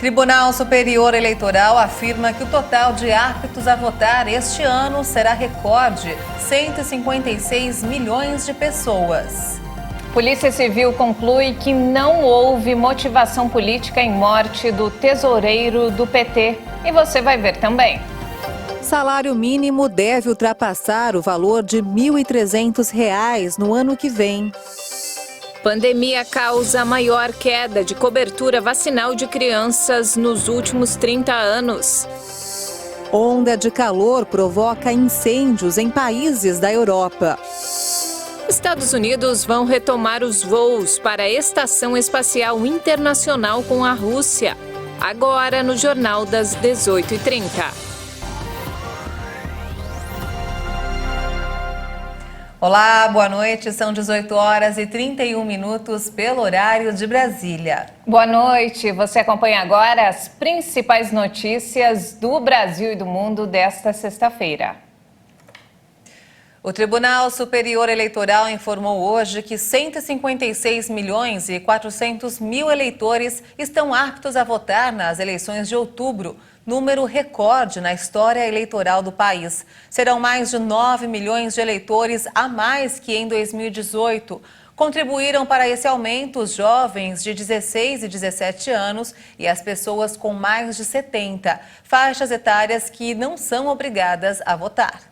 Tribunal Superior Eleitoral afirma que o total de aptos a votar este ano será recorde: 156 milhões de pessoas. Polícia Civil conclui que não houve motivação política em morte do tesoureiro do PT. E você vai ver também. Salário mínimo deve ultrapassar o valor de R$ 1.300 no ano que vem. Pandemia causa maior queda de cobertura vacinal de crianças nos últimos 30 anos. Onda de calor provoca incêndios em países da Europa. Estados Unidos vão retomar os voos para a Estação Espacial Internacional com a Rússia. Agora no Jornal das 18h30. Olá, boa noite. São 18h31 pelo horário de Brasília. Boa noite. Você acompanha agora as principais notícias do Brasil e do mundo desta sexta-feira. O Tribunal Superior Eleitoral informou hoje que 156 milhões e 400 mil eleitores estão aptos a votar nas eleições de outubro, número recorde na história eleitoral do país. Serão mais de 9 milhões de eleitores a mais que em 2018. Contribuíram para esse aumento os jovens de 16 e 17 anos e as pessoas com mais de 70, faixas etárias que não são obrigadas a votar.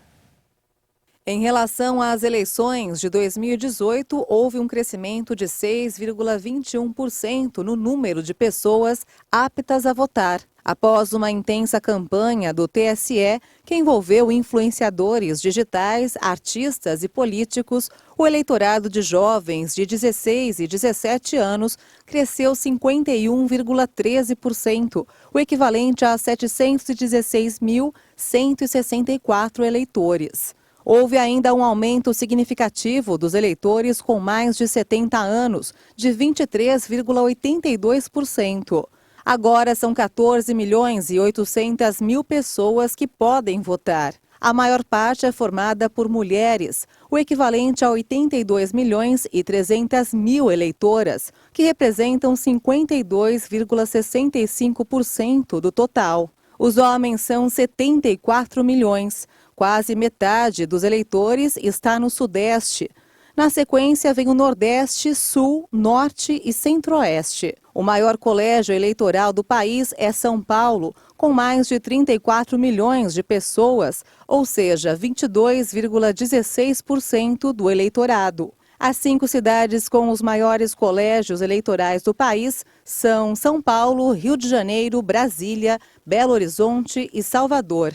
Em relação às eleições de 2018, houve um crescimento de 6,21% no número de pessoas aptas a votar. Após uma intensa campanha do TSE, que envolveu influenciadores digitais, artistas e políticos, o eleitorado de jovens de 16 e 17 anos cresceu 51,13%, o equivalente a 716.164 eleitores. Houve ainda um aumento significativo dos eleitores com mais de 70 anos, de 23,82%. Agora são 14 milhões e 800 mil pessoas que podem votar. A maior parte é formada por mulheres, o equivalente a 82 milhões e 300 mil eleitoras, que representam 52,65% do total. Os homens são 74 milhões. Quase metade dos eleitores está no Sudeste. Na sequência, vem o Nordeste, Sul, Norte e Centro-Oeste. O maior colégio eleitoral do país é São Paulo, com mais de 34 milhões de pessoas, ou seja, 22,16% do eleitorado. As 5 cidades com os maiores colégios eleitorais do país são São Paulo, Rio de Janeiro, Brasília, Belo Horizonte e Salvador.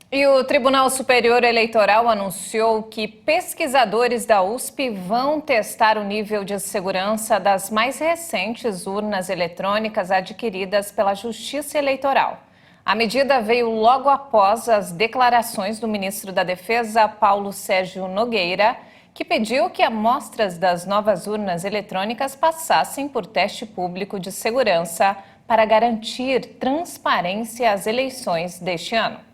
E o Tribunal Superior Eleitoral anunciou que pesquisadores da USP vão testar o nível de segurança das mais recentes urnas eletrônicas adquiridas pela Justiça Eleitoral. A medida veio logo após as declarações do ministro da Defesa, Paulo Sérgio Nogueira, que pediu que amostras das novas urnas eletrônicas passassem por teste público de segurança para garantir transparência às eleições deste ano.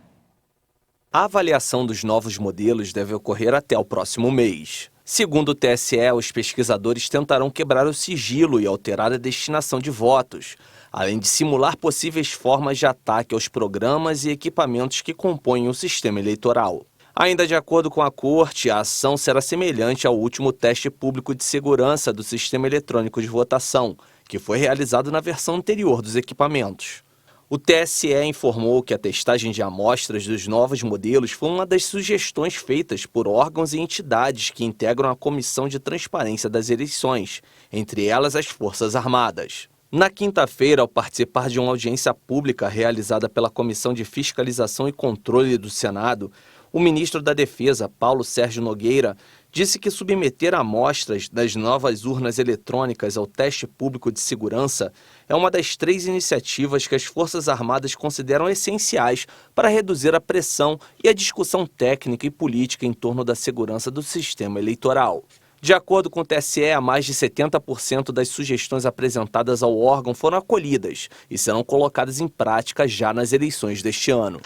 A avaliação dos novos modelos deve ocorrer até o próximo mês. Segundo o TSE, os pesquisadores tentarão quebrar o sigilo e alterar a destinação de votos, além de simular possíveis formas de ataque aos programas e equipamentos que compõem o sistema eleitoral. Ainda de acordo com a Corte, a ação será semelhante ao último teste público de segurança do sistema eletrônico de votação, que foi realizado na versão anterior dos equipamentos. O TSE informou que a testagem de amostras dos novos modelos foi uma das sugestões feitas por órgãos e entidades que integram a Comissão de Transparência das Eleições, entre elas as Forças Armadas. Na quinta-feira, ao participar de uma audiência pública realizada pela Comissão de Fiscalização e Controle do Senado, o ministro da Defesa, Paulo Sérgio Nogueira, disse que submeter amostras das novas urnas eletrônicas ao teste público de segurança é uma das 3 iniciativas que as Forças Armadas consideram essenciais para reduzir a pressão e a discussão técnica e política em torno da segurança do sistema eleitoral. De acordo com o TSE, mais de 70% das sugestões apresentadas ao órgão foram acolhidas e serão colocadas em prática já nas eleições deste ano.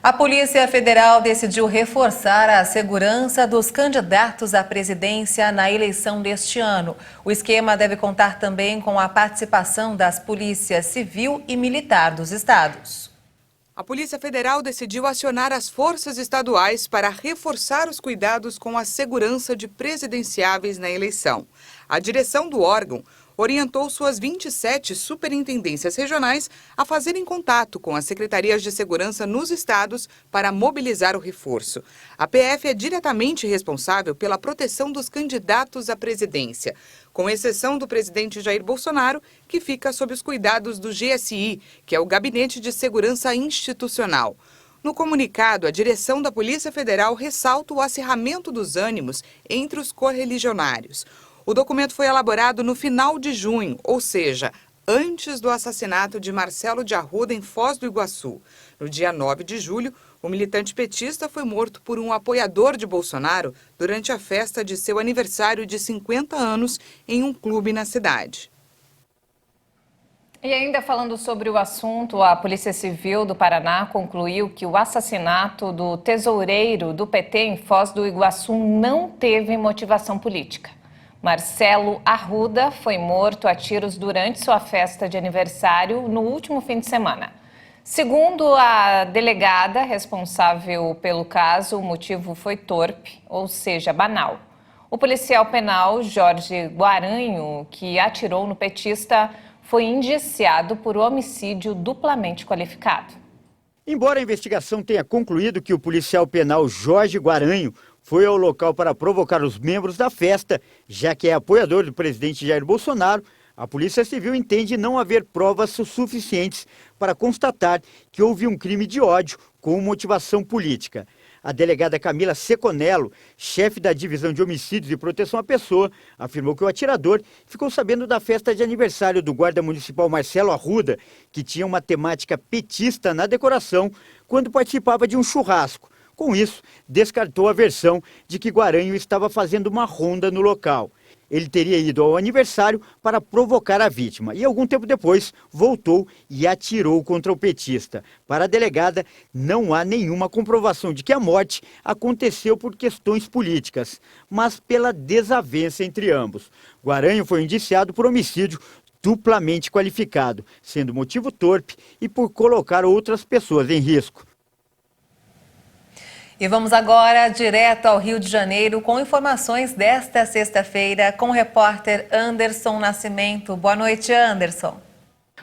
A Polícia Federal decidiu reforçar a segurança dos candidatos à presidência na eleição deste ano. O esquema deve contar também com a participação das polícias civil e militar dos estados. A Polícia Federal decidiu acionar as forças estaduais para reforçar os cuidados com a segurança de presidenciáveis na eleição. A direção do órgão orientou suas 27 superintendências regionais a fazerem contato com as secretarias de segurança nos estados para mobilizar o reforço. A PF é diretamente responsável pela proteção dos candidatos à presidência, com exceção do presidente Jair Bolsonaro, que fica sob os cuidados do GSI, que é o Gabinete de Segurança Institucional. No comunicado, a direção da Polícia Federal ressalta o acirramento dos ânimos entre os correligionários. O documento foi elaborado no final de junho, ou seja, antes do assassinato de Marcelo de Arruda em Foz do Iguaçu. No dia 9 de julho, o militante petista foi morto por um apoiador de Bolsonaro durante a festa de seu aniversário de 50 anos em um clube na cidade. E ainda falando sobre o assunto, a Polícia Civil do Paraná concluiu que o assassinato do tesoureiro do PT em Foz do Iguaçu não teve motivação política. Marcelo Arruda foi morto a tiros durante sua festa de aniversário no último fim de semana. Segundo a delegada responsável pelo caso, o motivo foi torpe, ou seja, banal. O policial penal Jorge Guaranho, que atirou no petista, foi indiciado por homicídio duplamente qualificado. Embora a investigação tenha concluído que o policial penal Jorge Guaranho foi ao local para provocar os membros da festa, já que é apoiador do presidente Jair Bolsonaro, a Polícia Civil entende não haver provas suficientes para constatar que houve um crime de ódio com motivação política. A delegada Camila Seconello, chefe da Divisão de Homicídios e Proteção à Pessoa, afirmou que o atirador ficou sabendo da festa de aniversário do guarda municipal Marcelo Arruda, que tinha uma temática petista na decoração, quando participava de um churrasco. Com isso, descartou a versão de que Guaranho estava fazendo uma ronda no local. Ele teria ido ao aniversário para provocar a vítima e, algum tempo depois, voltou e atirou contra o petista. Para a delegada, não há nenhuma comprovação de que a morte aconteceu por questões políticas, mas pela desavença entre ambos. Guaranho foi indiciado por homicídio duplamente qualificado, sendo motivo torpe e por colocar outras pessoas em risco. E vamos agora direto ao Rio de Janeiro com informações desta sexta-feira com o repórter Anderson Nascimento. Boa noite, Anderson.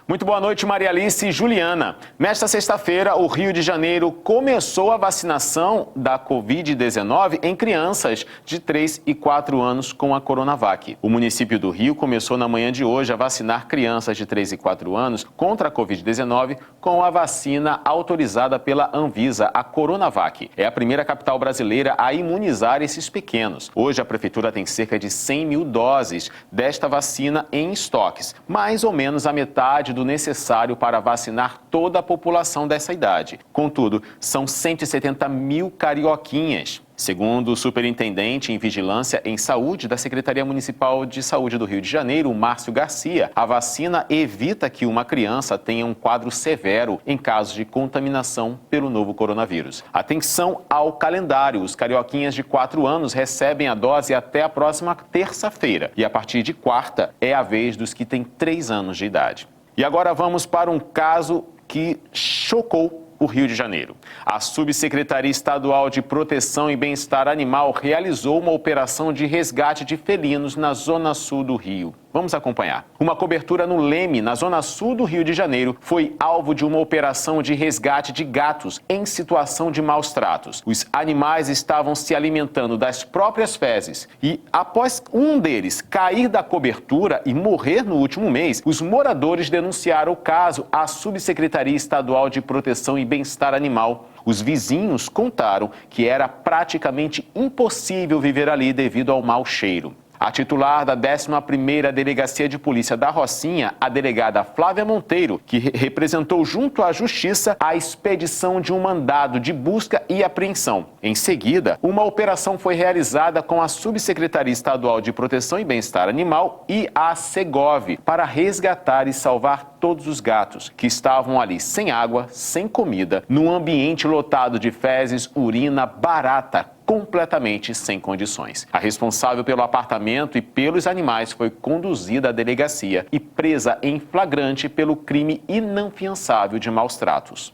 Muito boa noite, Maria Alice e Juliana. Nesta sexta-feira, o Rio de Janeiro começou a vacinação da Covid-19 em crianças de 3 e 4 anos com a Coronavac. O município do Rio começou na manhã de hoje a vacinar crianças de 3 e 4 anos contra a Covid-19 com a vacina autorizada pela Anvisa, a Coronavac. É a primeira capital brasileira a imunizar esses pequenos. Hoje, a prefeitura tem cerca de 100 mil doses desta vacina em estoques, mais ou menos a metade do necessário para vacinar toda a população dessa idade. Contudo, são 170 mil carioquinhas. Segundo o superintendente em Vigilância em Saúde da Secretaria Municipal de Saúde do Rio de Janeiro, Márcio Garcia, a vacina evita que uma criança tenha um quadro severo em caso de contaminação pelo novo coronavírus. Atenção ao calendário. Os carioquinhas de 4 anos recebem a dose até a próxima terça-feira. E a partir de quarta é a vez dos que têm 3 anos de idade. E agora vamos para um caso que chocou o Rio de Janeiro. A Subsecretaria Estadual de Proteção e Bem-Estar Animal realizou uma operação de resgate de felinos na zona sul do Rio. Vamos acompanhar. Uma cobertura no Leme, na zona sul do Rio de Janeiro, foi alvo de uma operação de resgate de gatos em situação de maus tratos. Os animais estavam se alimentando das próprias fezes e, após um deles cair da cobertura e morrer no último mês, os moradores denunciaram o caso à Subsecretaria Estadual de Proteção e Bem-Estar Animal. Os vizinhos contaram que era praticamente impossível viver ali devido ao mau cheiro. A titular da 11ª Delegacia de Polícia da Rocinha, a delegada Flávia Monteiro, que representou junto à Justiça a expedição de um mandado de busca e apreensão. Em seguida, uma operação foi realizada com a Subsecretaria Estadual de Proteção e Bem-Estar Animal e a Segov para resgatar e salvar todos os gatos que estavam ali sem água, sem comida, num ambiente lotado de fezes, urina, barata, completamente sem condições. A responsável pelo apartamento e pelos animais foi conduzida à delegacia e presa em flagrante pelo crime inafiançável de maus tratos.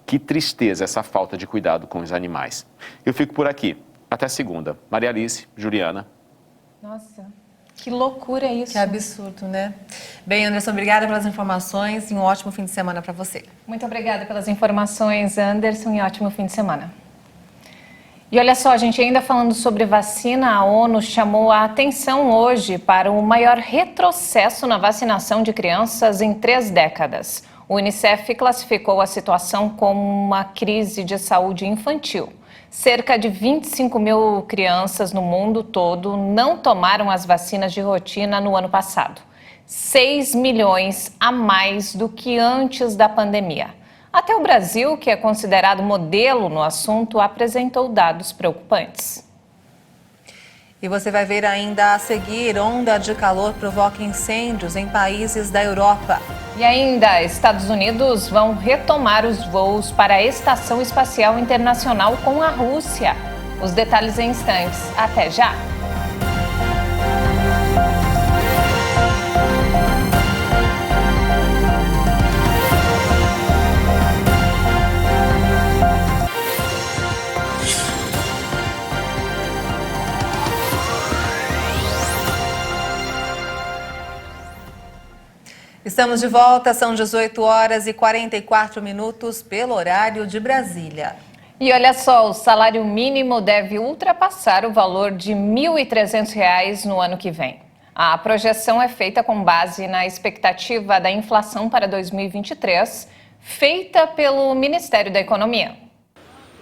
Que tristeza essa falta de cuidado com os animais. Eu fico por aqui. Até segunda. Maria Alice, Juliana. Nossa, que loucura isso. Que absurdo, né? Bem, Anderson, obrigada pelas informações e um ótimo fim de semana para você. Muito obrigada pelas informações, Anderson, e ótimo fim de semana. E olha só, gente, ainda falando sobre vacina, a ONU chamou a atenção hoje para o maior retrocesso na vacinação de crianças em 3 décadas. O Unicef classificou a situação como uma crise de saúde infantil. Cerca de 25 mil crianças no mundo todo não tomaram as vacinas de rotina no ano passado. 6 milhões a mais do que antes da pandemia. Até o Brasil, que é considerado modelo no assunto, apresentou dados preocupantes. E você vai ver ainda a seguir, onda de calor provoca incêndios em países da Europa. E ainda, Estados Unidos vão retomar os voos para a Estação Espacial Internacional com a Rússia. Os detalhes em instantes. Até já! Estamos de volta, são 18 horas e 44 minutos pelo horário de Brasília. E olha só, o salário mínimo deve ultrapassar o valor de R$ 1.300 no ano que vem. A projeção é feita com base na expectativa da inflação para 2023, feita pelo Ministério da Economia.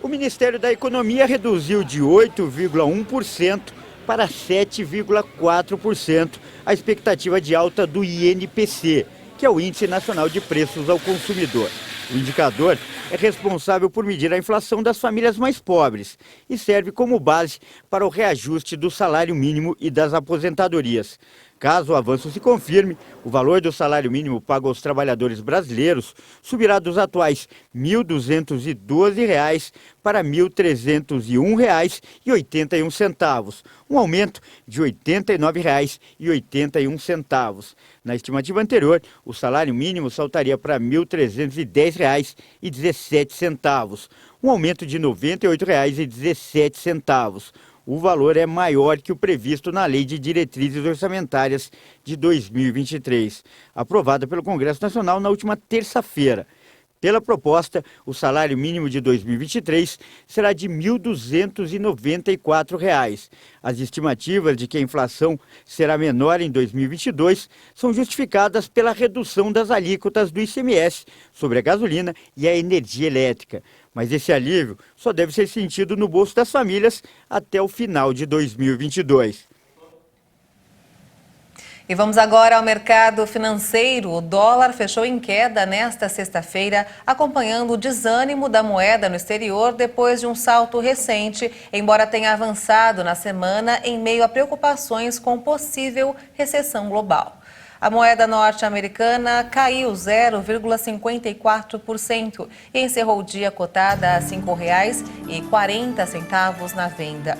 O Ministério da Economia reduziu de 8,1% para 7,4% a expectativa de alta do INPC, que é o Índice Nacional de Preços ao Consumidor. O indicador é responsável por medir a inflação das famílias mais pobres e serve como base para o reajuste do salário mínimo e das aposentadorias. Caso o avanço se confirme, o valor do salário mínimo pago aos trabalhadores brasileiros subirá dos atuais R$ 1.212 para R$ 1.301,81, um aumento de R$ 89,81. Na estimativa anterior, o salário mínimo saltaria para R$ 1.310,17, um aumento de R$ 98,17. O valor é maior que o previsto na Lei de Diretrizes Orçamentárias de 2023, aprovada pelo Congresso Nacional na última terça-feira. Pela proposta, o salário mínimo de 2023 será de R$ 1.294. As estimativas de que a inflação será menor em 2022 são justificadas pela redução das alíquotas do ICMS sobre a gasolina e a energia elétrica. Mas esse alívio só deve ser sentido no bolso das famílias até o final de 2022. E vamos agora ao mercado financeiro. O dólar fechou em queda nesta sexta-feira, acompanhando o desânimo da moeda no exterior depois de um salto recente, embora tenha avançado na semana em meio a preocupações com possível recessão global. A moeda norte-americana caiu 0,54% e encerrou o dia cotada a R$ 5,40 na venda.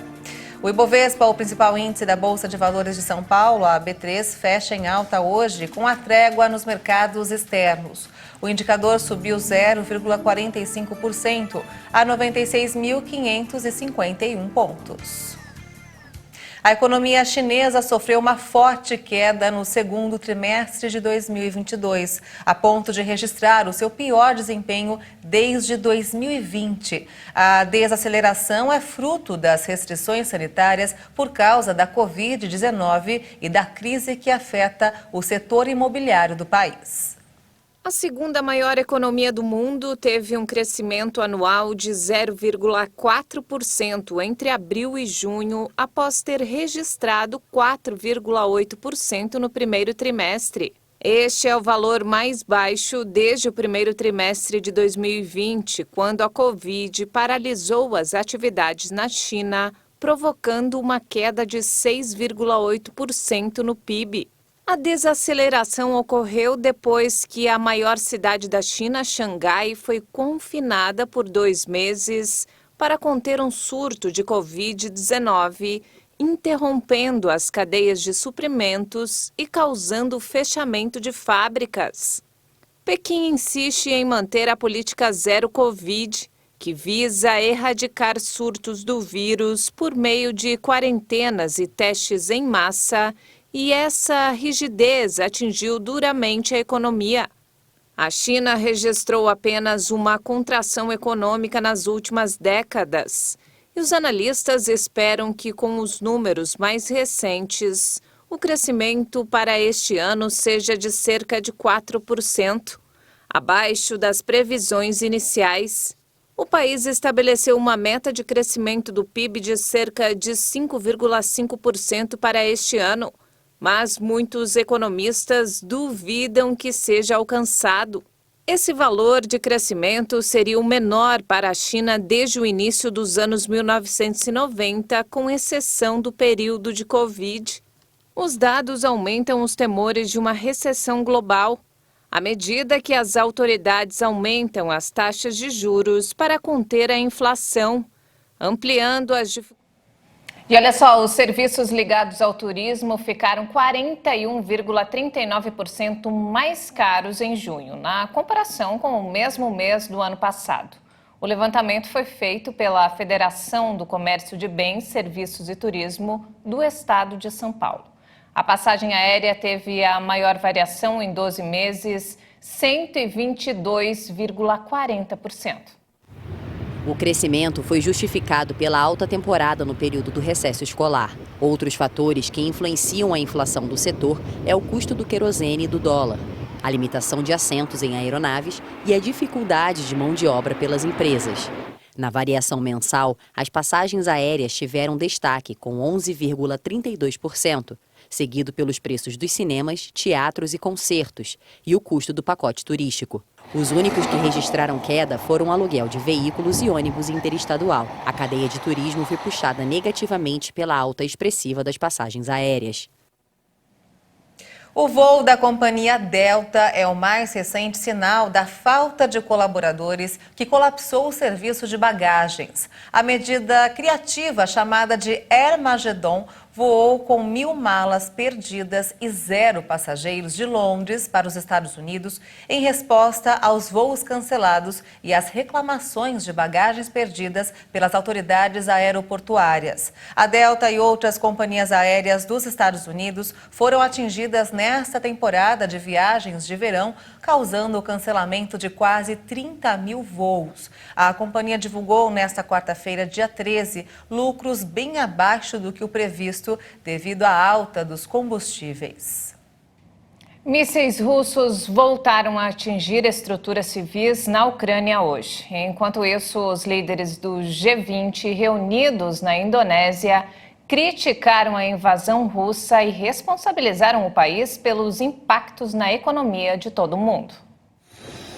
O Ibovespa, o principal índice da Bolsa de Valores de São Paulo, a B3, fecha em alta hoje com a trégua nos mercados externos. O indicador subiu 0,45% a 96.551 pontos. A economia chinesa sofreu uma forte queda no segundo trimestre de 2022, a ponto de registrar o seu pior desempenho desde 2020. A desaceleração é fruto das restrições sanitárias por causa da Covid-19 e da crise que afeta o setor imobiliário do país. A segunda maior economia do mundo teve um crescimento anual de 0,4% entre abril e junho, após ter registrado 4,8% no primeiro trimestre. Este é o valor mais baixo desde o primeiro trimestre de 2020, quando a Covid paralisou as atividades na China, provocando uma queda de 6,8% no PIB. A desaceleração ocorreu depois que a maior cidade da China, Xangai, foi confinada por 2 meses para conter um surto de Covid-19, interrompendo as cadeias de suprimentos e causando o fechamento de fábricas. Pequim insiste em manter a política zero Covid, que visa erradicar surtos do vírus por meio de quarentenas e testes em massa, e essa rigidez atingiu duramente a economia. A China registrou apenas uma contração econômica nas últimas décadas, e os analistas esperam que, com os números mais recentes, o crescimento para este ano seja de cerca de 4%, abaixo das previsões iniciais. O país estabeleceu uma meta de crescimento do PIB de cerca de 5,5% para este ano, mas muitos economistas duvidam que seja alcançado. Esse valor de crescimento seria o menor para a China desde o início dos anos 1990, com exceção do período de Covid. Os dados aumentam os temores de uma recessão global, à medida que as autoridades aumentam as taxas de juros para conter a inflação, ampliando as dificuldades. E olha só, os serviços ligados ao turismo ficaram 41,39% mais caros em junho, na comparação com o mesmo mês do ano passado. O levantamento foi feito pela Federação do Comércio de Bens, Serviços e Turismo do Estado de São Paulo. A passagem aérea teve a maior variação em 12 meses, 122,40%. O crescimento foi justificado pela alta temporada no período do recesso escolar. Outros fatores que influenciam a inflação do setor é o custo do querosene e do dólar, a limitação de assentos em aeronaves e a dificuldade de mão de obra pelas empresas. Na variação mensal, as passagens aéreas tiveram destaque, com 11,32%, seguido pelos preços dos cinemas, teatros e concertos e o custo do pacote turístico. Os únicos que registraram queda foram o aluguel de veículos e ônibus interestadual. A cadeia de turismo foi puxada negativamente pela alta expressiva das passagens aéreas. O voo da companhia Delta é o mais recente sinal da falta de colaboradores que colapsou o serviço de bagagens. A medida criativa, chamada de Airmagedon, voou com 1.000 malas perdidas e 0 passageiros de Londres para os Estados Unidos em resposta aos voos cancelados e às reclamações de bagagens perdidas pelas autoridades aeroportuárias. A Delta e outras companhias aéreas dos Estados Unidos foram atingidas nesta temporada de viagens de verão, causando o cancelamento de quase 30.000 voos. A companhia divulgou nesta quarta-feira, dia 13, lucros bem abaixo do que o previsto devido à alta dos combustíveis. Mísseis russos voltaram a atingir estruturas civis na Ucrânia hoje. Enquanto isso, os líderes do G20 reunidos na Indonésia criticaram a invasão russa e responsabilizaram o país pelos impactos na economia de todo o mundo.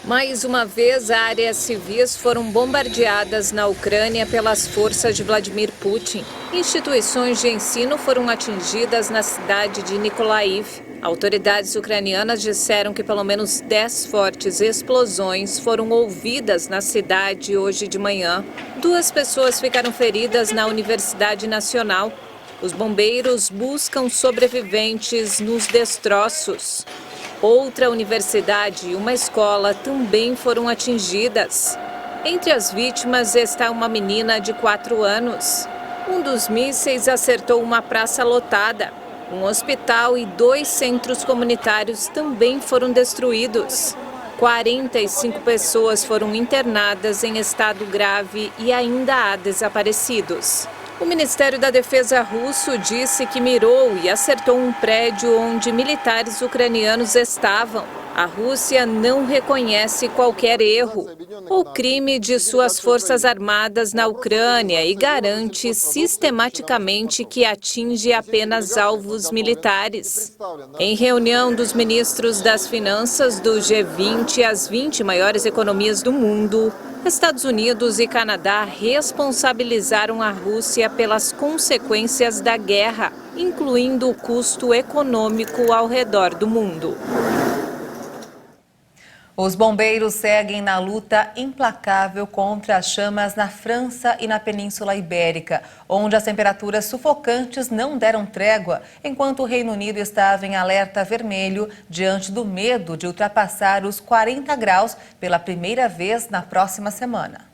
Mais uma vez, áreas civis foram bombardeadas na Ucrânia pelas forças de Vladimir Putin. Instituições de ensino foram atingidas na cidade de Mykolaiv. Autoridades ucranianas disseram que pelo menos 10 fortes explosões foram ouvidas na cidade hoje de manhã. 2 pessoas ficaram feridas na Universidade Nacional. Os bombeiros buscam sobreviventes nos destroços. Outra universidade e uma escola também foram atingidas. Entre as vítimas está uma menina de 4 anos. Um dos mísseis acertou uma praça lotada. Um hospital e 2 centros comunitários também foram destruídos. 45 pessoas foram internadas em estado grave e ainda há desaparecidos. O Ministério da Defesa russo disse que mirou e acertou um prédio onde militares ucranianos estavam. A Rússia não reconhece qualquer erro ou crime de suas forças armadas na Ucrânia e garante sistematicamente que atinge apenas alvos militares. Em reunião dos ministros das finanças do G20, as 20 maiores economias do mundo, Estados Unidos e Canadá responsabilizaram a Rússia pelas consequências da guerra, incluindo o custo econômico ao redor do mundo. Os bombeiros seguem na luta implacável contra as chamas na França e na Península Ibérica, onde as temperaturas sufocantes não deram trégua, enquanto o Reino Unido estava em alerta vermelho diante do medo de ultrapassar os 40 graus pela primeira vez na próxima semana.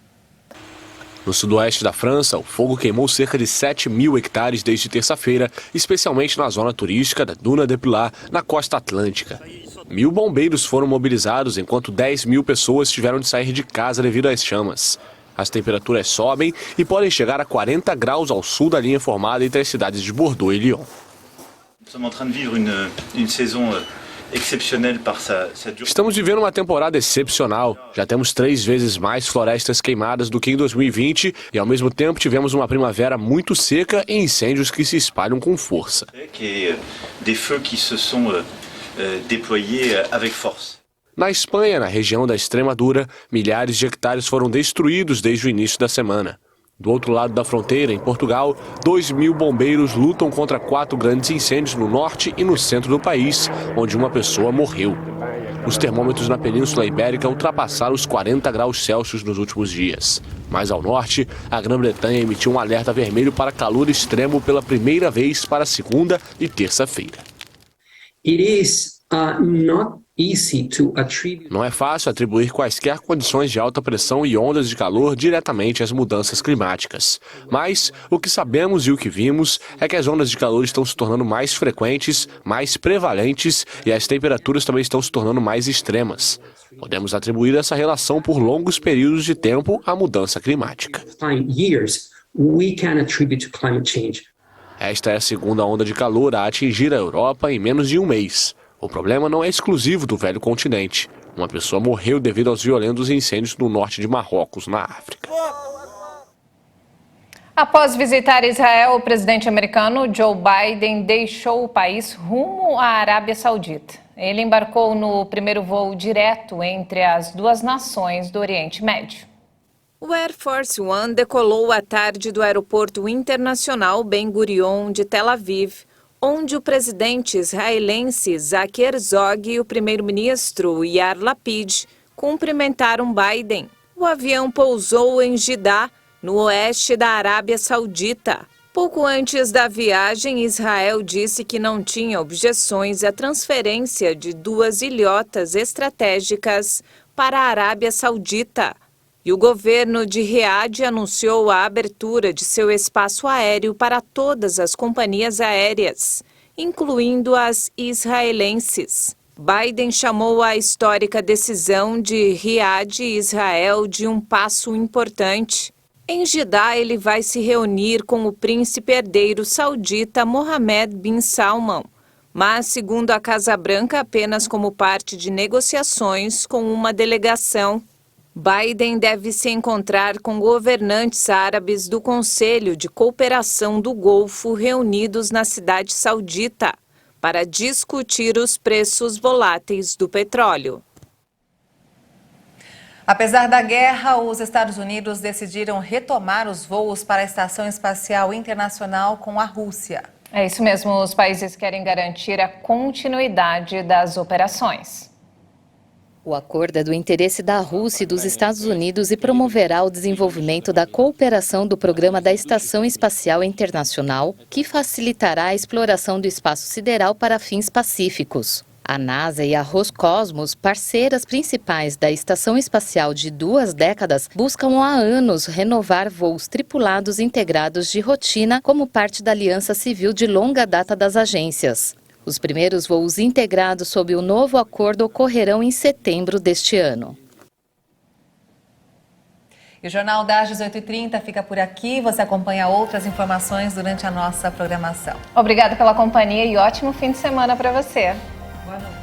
No sudoeste da França, o fogo queimou cerca de 7.000 hectares desde terça-feira, especialmente na zona turística da Duna de Pilat, na costa atlântica. 1.000 bombeiros foram mobilizados, enquanto 10.000 pessoas tiveram de sair de casa devido às chamas. As temperaturas sobem e podem chegar a 40 graus ao sul da linha formada entre as cidades de Bordeaux e Lyon. Estamos vivendo uma temporada excepcional. Já temos 3 vezes mais florestas queimadas do que em 2020 e, ao mesmo tempo, tivemos uma primavera muito seca e incêndios que se espalham com força. Na Espanha, na região da Extremadura, milhares de hectares foram destruídos desde o início da semana. Do outro lado da fronteira, em Portugal, 2.000 bombeiros lutam contra 4 grandes incêndios no norte e no centro do país, onde uma pessoa morreu. Os termômetros na Península Ibérica ultrapassaram os 40 graus Celsius nos últimos dias. Mais ao norte, a Grã-Bretanha emitiu um alerta vermelho para calor extremo pela primeira vez para segunda e terça-feira. Não é fácil atribuir quaisquer condições de alta pressão e ondas de calor diretamente às mudanças climáticas. Mas o que sabemos e o que vimos é que as ondas de calor estão se tornando mais frequentes, mais prevalentes e as temperaturas também estão se tornando mais extremas. Podemos atribuir essa relação por longos períodos de tempo à mudança climática. Esta é a segunda onda de calor a atingir a Europa em menos de um mês. O problema não é exclusivo do velho continente. Uma pessoa morreu devido aos violentos incêndios no norte de Marrocos, na África. Após visitar Israel, o presidente americano Joe Biden deixou o país rumo à Arábia Saudita. Ele embarcou no primeiro voo direto entre as duas nações do Oriente Médio. O Air Force One decolou à tarde do Aeroporto Internacional Ben Gurion de Tel Aviv, onde o presidente israelense Isaac Herzog e o primeiro-ministro Yair Lapid cumprimentaram Biden. O avião pousou em Jeddah, no oeste da Arábia Saudita. Pouco antes da viagem, Israel disse que não tinha objeções à transferência de 2 ilhotas estratégicas para a Arábia Saudita. E o governo de Riad anunciou a abertura de seu espaço aéreo para todas as companhias aéreas, incluindo as israelenses. Biden chamou a histórica decisão de Riad e Israel de um passo importante. Em Jeddah, ele vai se reunir com o príncipe herdeiro saudita Mohammed bin Salman, mas, segundo a Casa Branca, apenas como parte de negociações com uma delegação. Biden deve se encontrar com governantes árabes do Conselho de Cooperação do Golfo reunidos na cidade saudita para discutir os preços voláteis do petróleo. Apesar da guerra, os Estados Unidos decidiram retomar os voos para a Estação Espacial Internacional com a Rússia. É isso mesmo, os países querem garantir a continuidade das operações. O acordo é do interesse da Rússia e dos Estados Unidos e promoverá o desenvolvimento da cooperação do programa da Estação Espacial Internacional, que facilitará a exploração do espaço sideral para fins pacíficos. A NASA e a Roscosmos, parceiras principais da Estação Espacial de 2 décadas, buscam há anos renovar voos tripulados integrados de rotina como parte da aliança civil de longa data das agências. Os primeiros voos integrados sob o novo acordo ocorrerão em setembro deste ano. E o Jornal das 18h30 fica por aqui. Você acompanha outras informações durante a nossa programação. Obrigada pela companhia e ótimo fim de semana para você. Boa noite.